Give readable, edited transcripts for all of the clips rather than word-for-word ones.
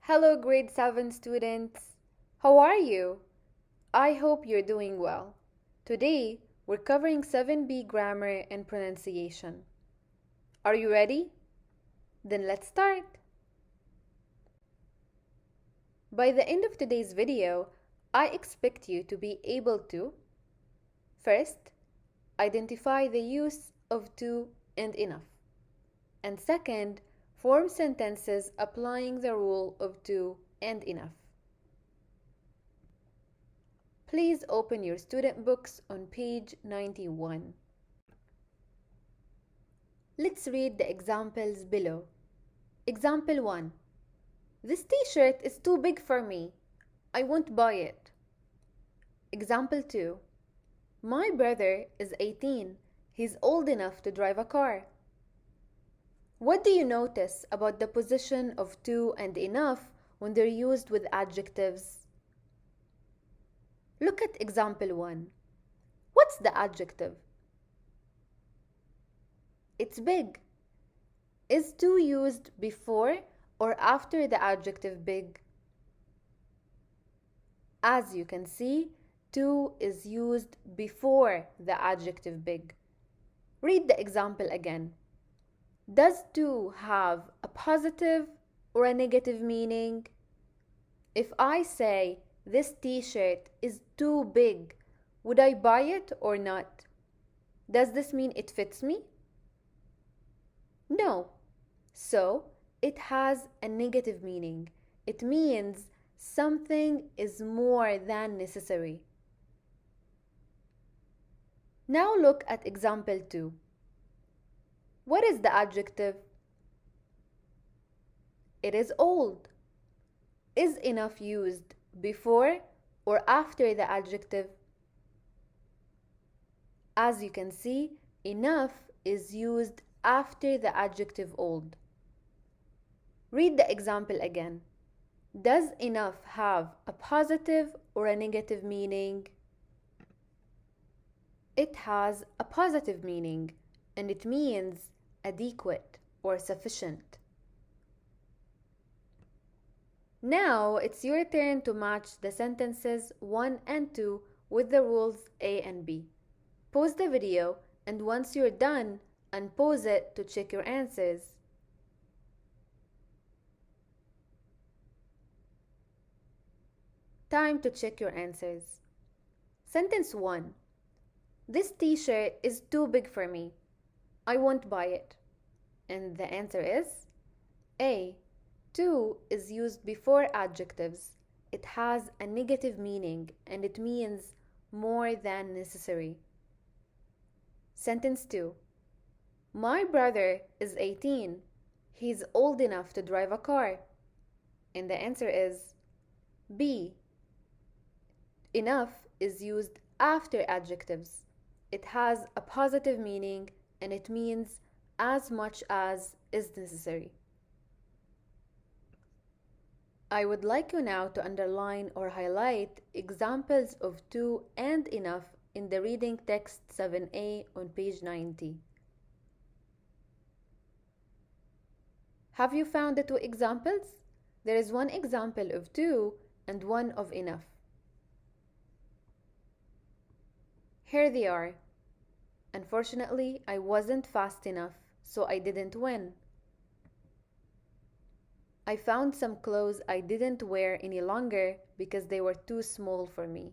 Hello, grade 7 students. How are you? I hope you're doing well. Today, we're covering 7B grammar and pronunciation. Are you ready? Then let's start. By the end of today's video, I expect you to be able to first, identify the use of to and enough, and second, form sentences applying the rule of to and enough. Please open your student books on page 91. Let's read the examples below. Example 1. This t-shirt is too big for me. I won't buy it. Example 2. My brother is 18. He's old enough to drive a car. What do you notice about the position of to and enough when they're used with adjectives? Look at example 1. What's the adjective? It's big. Is to used before or after the adjective big? As you can see, to is used before the adjective big. Read the example again. Does to have a positive or a negative meaning? If I say this t-shirt is too big, would I buy it or not? Does this mean it fits me? No. So, it has a negative meaning. It means something is more than necessary. Now look at example 2. What is the adjective? It is old. Is enough used before or after the adjective? As you can see, enough is used after the adjective old. Read the example again. Does enough have a positive or a negative meaning? It has a positive meaning, and it means adequate or sufficient. Now it's your turn to match the sentences 1 and 2 with the rules A and B. Pause the video, and once you're done, unpause it to check your answers. Time to check your answers. Sentence 1. This t-shirt is too big for me. I won't buy it. And the answer is A. To is used before adjectives. It has a negative meaning and it means more than necessary. Sentence 2. My brother is 18. He's old enough to drive a car. And the answer is B. Enough is used after adjectives. It has a positive meaning and it means as much as is necessary. I would like you now to underline or highlight examples of to and enough in the reading text 7a on page 90. Have you found the two examples? There is one example of to and one of enough. Here they are. Unfortunately, I wasn't fast enough, so I didn't win. I found some clothes I didn't wear any longer because they were too small for me.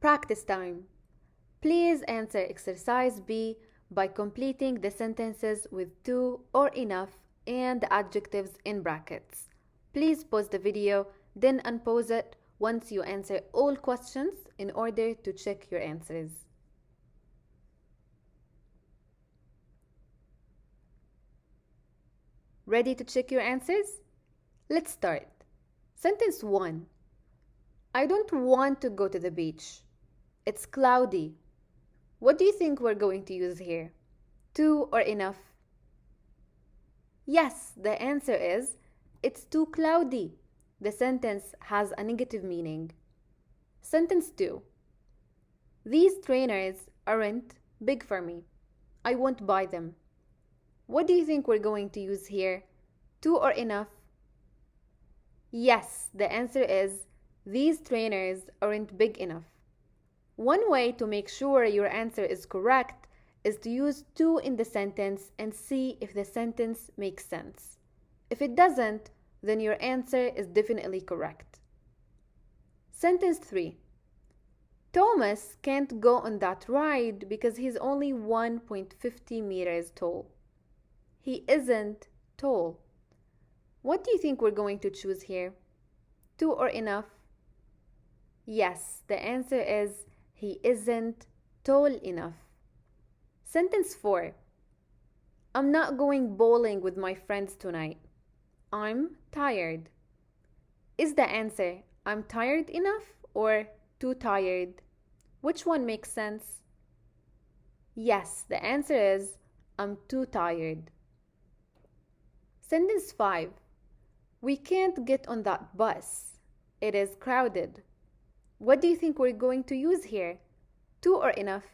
Practice time. Please answer exercise B by completing the sentences with to or enough and the adjectives in brackets. Please pause the video, then unpause it once you answer all questions in order to check your answers. Ready to check your answers? Let's start. Sentence 1. I don't want to go to the beach. It's cloudy. What do you think we're going to use here? To or enough? Yes, the answer is it's too cloudy. The sentence has a negative meaning. Sentence 2. These trainers aren't big for me. I won't buy them. What do you think we're going to use here? Too or enough? Yes, the answer is these trainers aren't big enough. One way to make sure your answer is correct is to use too in the sentence and see if the sentence makes sense. If it doesn't, then your answer is definitely correct. Sentence 3. Thomas can't go on that ride because he's only 1.50 meters tall. He isn't tall. What do you think we're going to choose here? Too or enough? Yes, the answer is he isn't tall enough. Sentence 4. I'm not going bowling with my friends tonight. I'm tired. Is the answer I'm tired enough or too tired? Which one makes sense? Yes, the answer is I'm too tired. Sentence 5. We can't get on that bus. It is crowded. What do you think we're going to use here? Too or enough?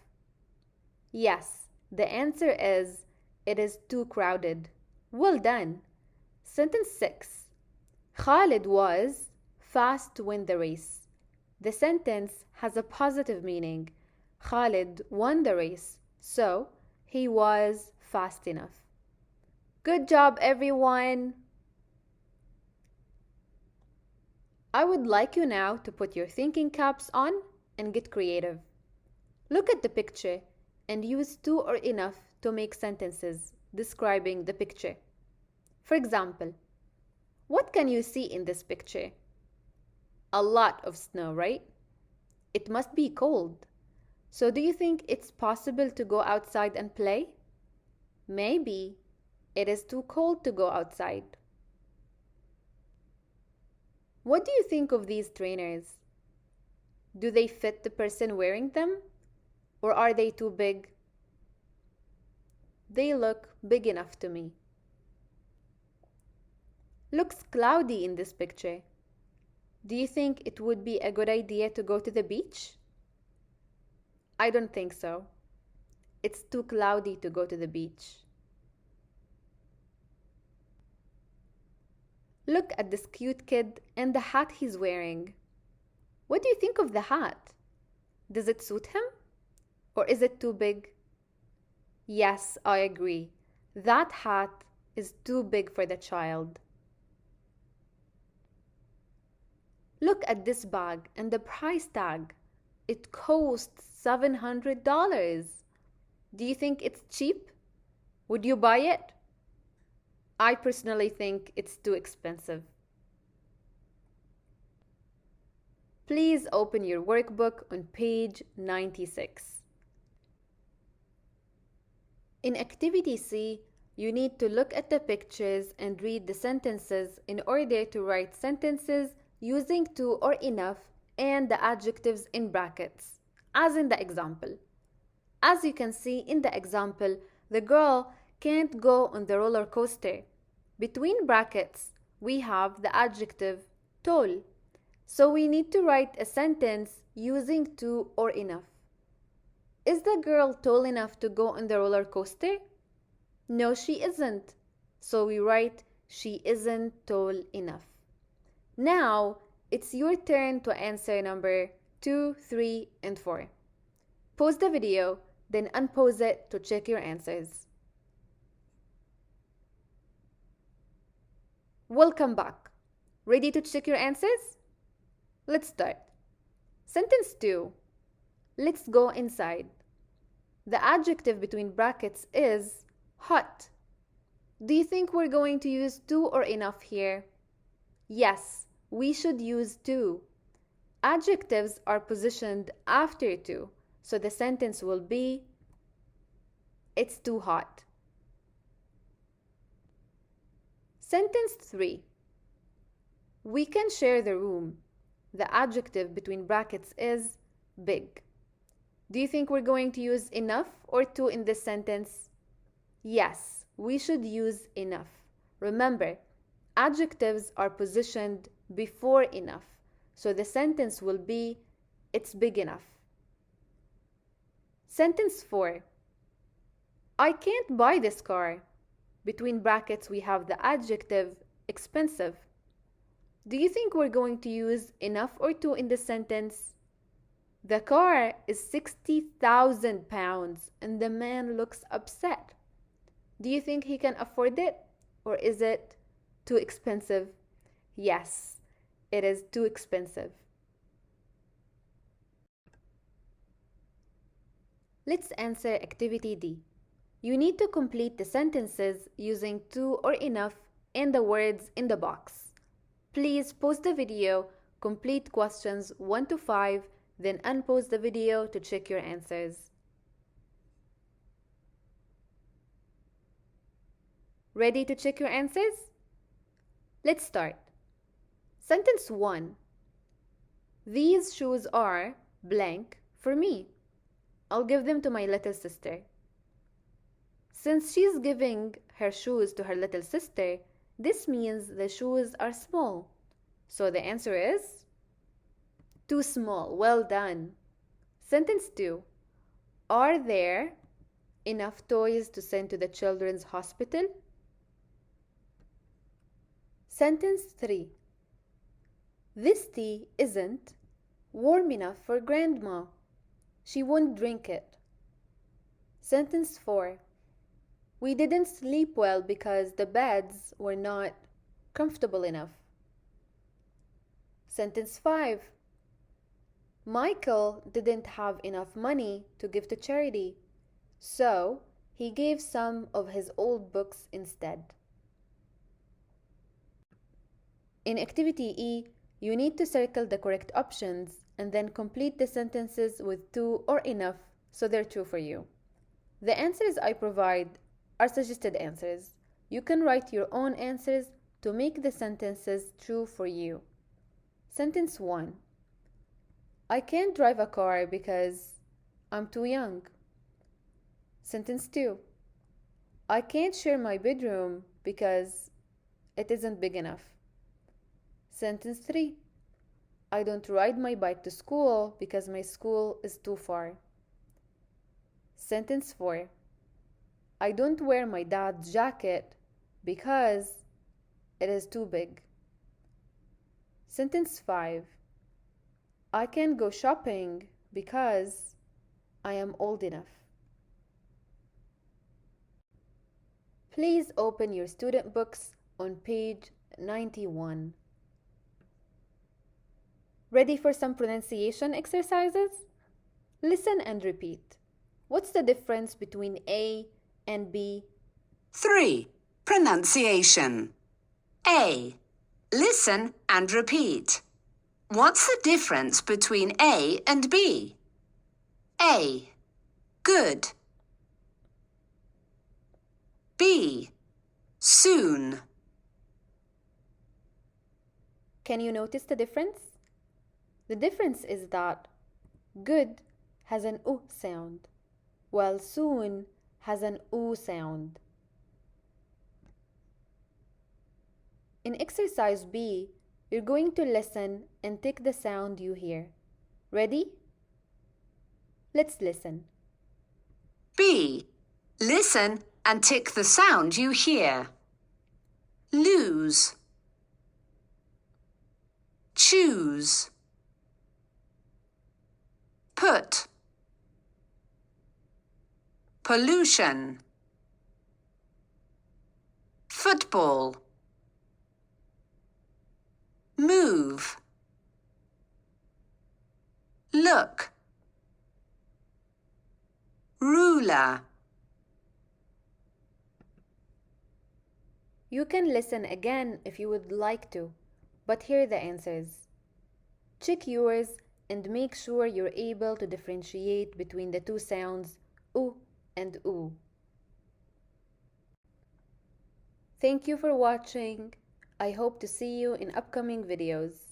Yes, the answer is it is too crowded. Well done. Sentence 6. Khalid was fast to win the race. The sentence has a positive meaning. Khalid won the race, so he was fast enough. Good job, everyone! I would like you now to put your thinking caps on and get creative. Look at the picture and use too or enough to make sentences describing the picture. For example, what can you see in this picture? A lot of snow, right? It must be cold. So do you think it's possible to go outside and play? Maybe it is too cold to go outside. What do you think of these trainers? Do they fit the person wearing them? Or are they too big? They look big enough to me. Looks cloudy in this picture. Do you think it would be a good idea to go to the beach? I don't think so. It's too cloudy to go to the beach. Look at this cute kid and the hat he's wearing. What do you think of the hat? Does it suit him? Or is it too big? Yes, I agree. That hat is too big for the child. Look at this bag and the price tag. It costs $700. Do you think it's cheap? Would you buy it? I personally think it's too expensive. Please open your workbook on page 96. In Activity C, you need to look at the pictures and read the sentences in order to write sentences using too or enough and the adjectives in brackets, as in the example. As you can see in the example, the girl can't go on the roller coaster. Between brackets, we have the adjective tall. So we need to write a sentence using too or enough. Is the girl tall enough to go on the roller coaster? No, she isn't. So we write she isn't tall enough. Now, it's your turn to answer number 2, 3, and 4. Pause the video, then unpause it to check your answers. Welcome back. Ready to check your answers? Let's start. Sentence 2. Let's go inside. The adjective between brackets is hot. Do you think we're going to use too or enough here? Yes, we should use too. Adjectives are positioned after too, so the sentence will be it's too hot. Sentence 3. We can share the room. The adjective between brackets is big. Do you think we're going to use enough or too in this sentence? Yes, we should use enough. Remember, adjectives are positioned before enough, so the sentence will be it's big enough. Sentence 4. I can't buy this car. Between brackets, we have the adjective expensive. Do you think we're going to use enough or too in the sentence? The car is 60,000 pounds and the man looks upset. Do you think he can afford it? Or is it too expensive? Yes, it is too expensive. Let's answer activity D. You need to complete the sentences using too or enough and the words in the box. Please pause the video, complete questions 1 to 5, then unpause the video to check your answers. Ready to check your answers? Let's start. Sentence 1. These shoes are blank for me. I'll give them to my little sister. Since she's giving her shoes to her little sister, this means the shoes are small. So the answer is too small. Well done. Sentence 2. Are there enough toys to send to the children's hospital? Sentence 3. This tea isn't warm enough for Grandma. She won't drink it. Sentence 4. We didn't sleep well because the beds were not comfortable enough. Sentence 5. Michael didn't have enough money to give to charity, so he gave some of his old books instead. In activity E, you need to circle the correct options and then complete the sentences with too or enough so they're true for you. The answers I provide are suggested answers. You can write your own answers to make the sentences true for you. Sentence 1. I can't drive a car because I'm too young. Sentence 2. I can't share my bedroom because it isn't big enough. Sentence 3. I don't ride my bike to school because my school is too far. Sentence 4. I don't wear my dad's jacket because it is too big. Sentence 5. I can't go shopping because I am old enough. Please open your student books on page 91. Ready for some pronunciation exercises? Listen and repeat. What's the difference between A and B? 3. Pronunciation. A. Listen and repeat. What's the difference between A and B? A. Good. B. Soon. Can you notice the difference? The difference is that good has an U sound, while soon has an U sound. In exercise B, you're going to listen and tick the sound you hear. Ready? Let's listen. B. Listen and tick the sound you hear. Lose. Choose. Put. Pollution. Football. Move. Look. Ruler. You can listen again if you would like to, but here are the answers. Check yours and make sure you're able to differentiate between the two sounds U and U. Thank you for watching. I hope to see you in upcoming videos.